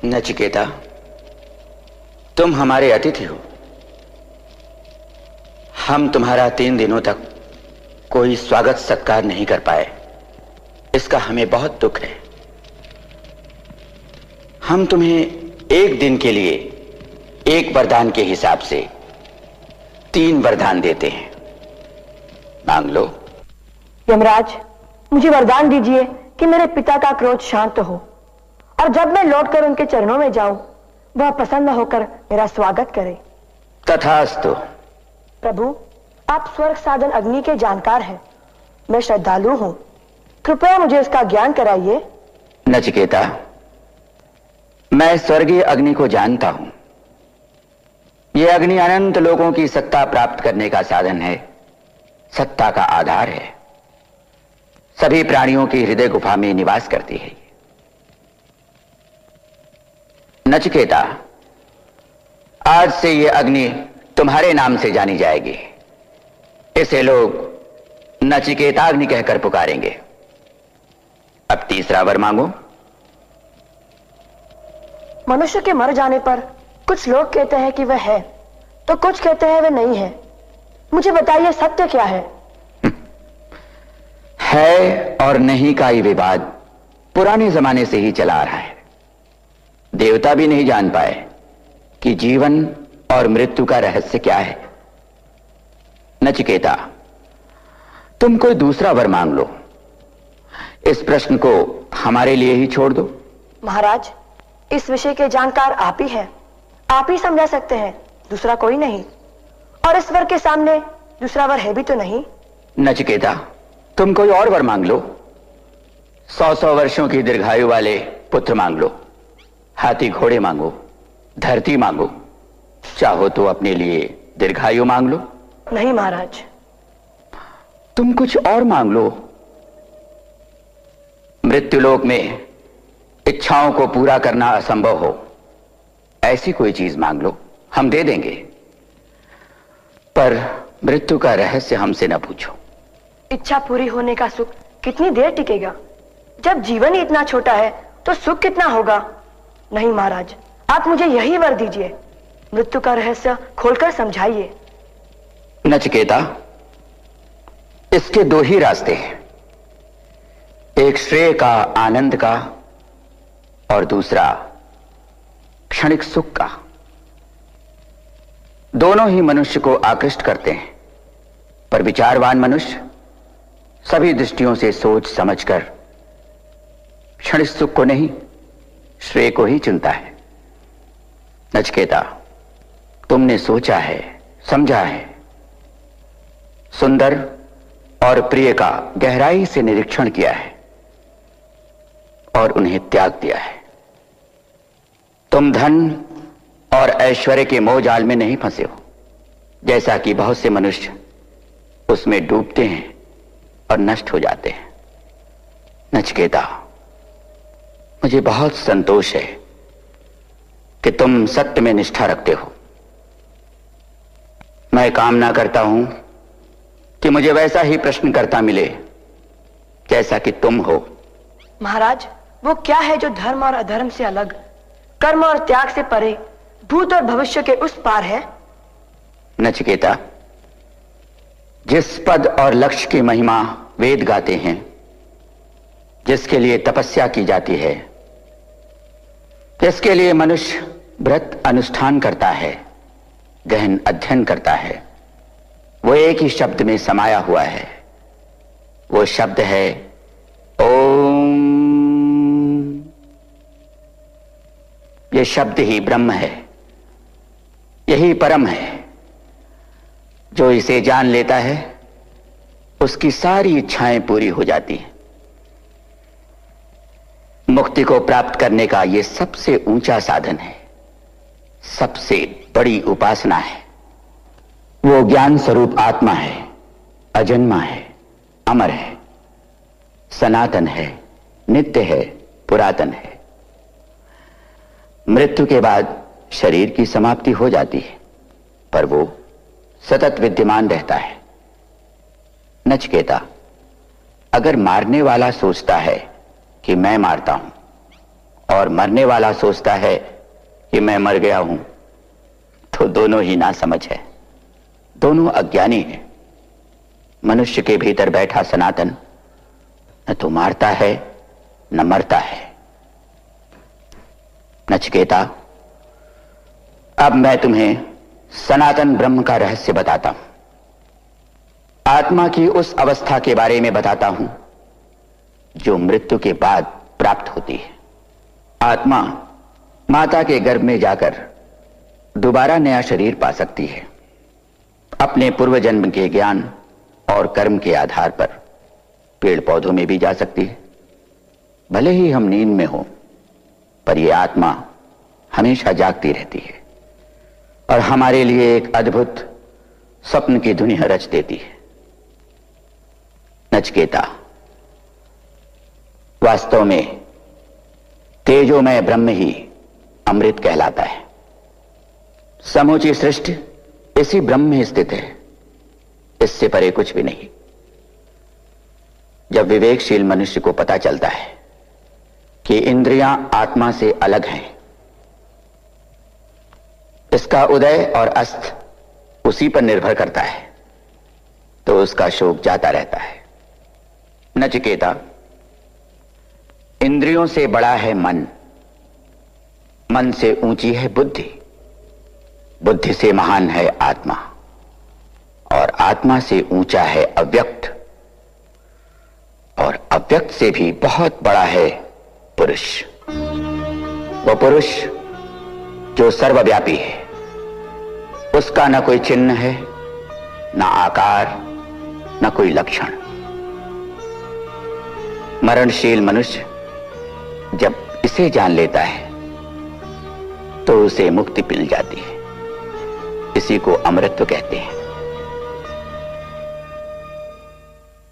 नचिकेता, तुम हमारे अतिथि हो। हम तुम्हारा 3 दिनों तक कोई स्वागत सत्कार नहीं कर पाए, इसका हमें बहुत दुख है। हम तुम्हें 1 दिन के लिए 1 वरदान के हिसाब से 3 वरदान देते हैं, मांग लो। यमराज, मुझे वरदान दीजिए कि मेरे पिता का क्रोध शांत हो और जब मैं लौटकर उनके चरणों में जाऊं, वह प्रसन्न होकर मेरा स्वागत करे। तथास्तु। प्रभु, आप स्वर्ग साधन अग्नि के जानकार हैं। मैं श्रद्धालु हूं, कृपया मुझे इसका ज्ञान कराइए। नचिकेता, मैं स्वर्गीय अग्नि को जानता हूं। यह अग्नि अनंत लोगों की सत्ता प्राप्त करने का साधन है, सत्ता का आधार है। सभी प्राणियों की हृदय गुफा में निवास करती है। नचिकेता, आज से यह अग्नि तुम्हारे नाम से जानी जाएगी। इसे लोग नचिकेताग्नि कहकर पुकारेंगे। अब तीसरा वर मांगो। मनुष्य के मर जाने पर कुछ लोग कहते हैं कि वह है, तो कुछ कहते हैं वह नहीं है। मुझे बताइए, सत्य क्या है? है और नहीं का ये विवाद पुराने जमाने से ही चला आ रहा है। देवता भी नहीं जान पाए कि जीवन और मृत्यु का रहस्य क्या है। नचिकेता, तुम कोई दूसरा वर मांग लो। इस प्रश्न को हमारे लिए ही छोड़ दो। महाराज, इस विषय के जानकार आप ही हैं। आप ही समझा सकते हैं, दूसरा कोई नहीं। और इस वर के सामने दूसरा वर है भी तो नहीं। नचिकेता, तुम कोई और वर मांग लो। 100 वर्षों की दीर्घायु वाले पुत्र मांग लो। हाथी घोड़े मांगो, धरती मांगो, चाहो तो अपने लिए दीर्घायु मांग लो। नहीं महाराज। तुम कुछ और मांग लो। मृत्युलोक में इच्छाओं को पूरा करना असंभव हो, ऐसी कोई चीज मांग लो, हम दे देंगे। पर मृत्यु का रहस्य हमसे न पूछो। इच्छा पूरी होने का सुख कितनी देर टिकेगा? जब जीवन ही इतना छोटा है तो सुख कितना होगा? नहीं महाराज, आप मुझे यही वर दीजिए। मृत्यु का रहस्य खोलकर समझाइए। नचिकेता, इसके 2 ही रास्ते हैं, एक श्रेय का, आनंद का, और दूसरा क्षणिक सुख का। दोनों ही मनुष्य को आकृष्ट करते हैं, पर विचारवान मनुष्य सभी दृष्टियों से सोच समझकर क्षणिक सुख को नहीं, श्रेय को ही चुनता है। नचिकेता, तुमने सोचा है, समझा है, सुंदर और प्रिय का गहराई से निरीक्षण किया है और उन्हें त्याग दिया है। तुम धन और ऐश्वर्य के मोह जाल में नहीं फंसे हो, जैसा कि बहुत से मनुष्य उसमें डूबते हैं और नष्ट हो जाते हैं। नचिकेता, मुझे बहुत संतोष है कि तुम सत्य में निष्ठा रखते हो। मैं कामना करता हूं कि मुझे वैसा ही प्रश्नकर्ता मिले जैसा कि तुम हो। महाराज, वो क्या है जो धर्म और अधर्म से अलग, कर्म और त्याग से परे, भूत और भविष्य के उस पार है? नचिकेता, जिस पद और लक्ष्य की महिमा वेद गाते हैं, जिसके लिए तपस्या की जाती है, जिसके लिए मनुष्य व्रत अनुष्ठान करता है, गहन अध्ययन करता है, वो एक ही शब्द में समाया हुआ है। वो शब्द है ओम। ये शब्द ही ब्रह्म है, यही परम है। जो इसे जान लेता है उसकी सारी इच्छाएं पूरी हो जाती हैं। मुक्ति को प्राप्त करने का यह सबसे ऊंचा साधन है, सबसे बड़ी उपासना है। वो ज्ञान स्वरूप आत्मा है, अजन्मा है, अमर है, सनातन है, नित्य है, पुरातन है। मृत्यु के बाद शरीर की समाप्ति हो जाती है, पर वो सतत विद्यमान रहता है। नचिकेता, अगर मारने वाला सोचता है कि मैं मारता हूं और मरने वाला सोचता है कि मैं मर गया हूं, तो दोनों ही नासमझ है, दोनों अज्ञानी हैं। मनुष्य के भीतर बैठा सनातन न तो मारता है न मरता है। नचिकेता, अब मैं तुम्हें सनातन ब्रह्म का रहस्य बताता हूं, आत्मा की उस अवस्था के बारे में बताता हूं जो मृत्यु के बाद प्राप्त होती है। आत्मा माता के गर्भ में जाकर दोबारा नया शरीर पा सकती है। अपने पूर्व जन्म के ज्ञान और कर्म के आधार पर पेड़ पौधों में भी जा सकती है। भले ही हम नींद में हो, पर यह आत्मा हमेशा जागती रहती है और हमारे लिए एक अद्भुत स्वप्न की दुनिया रच देती है। नचिकेता, वास्तव में तेजोमय ब्रह्म ही अमृत कहलाता है। समूची सृष्टि इसी ब्रह्म में स्थित है, इससे परे कुछ भी नहीं। जब विवेकशील मनुष्य को पता चलता है कि इंद्रियां आत्मा से अलग हैं, इसका उदय और अस्त उसी पर निर्भर करता है, तो उसका शोक जाता रहता है। नचिकेता, इंद्रियों से बड़ा है मन, मन से ऊंची है बुद्धि, बुद्धि से महान है आत्मा, और आत्मा से ऊंचा है अव्यक्त, और अव्यक्त से भी बहुत बड़ा है पुरुष। वो पुरुष जो सर्वव्यापी है, उसका न कोई चिन्ह है, न आकार, न कोई लक्षण। मरणशील मनुष्य जब इसे जान लेता है तो उसे मुक्ति मिल जाती है। इसी को अमृतत्व कहते हैं।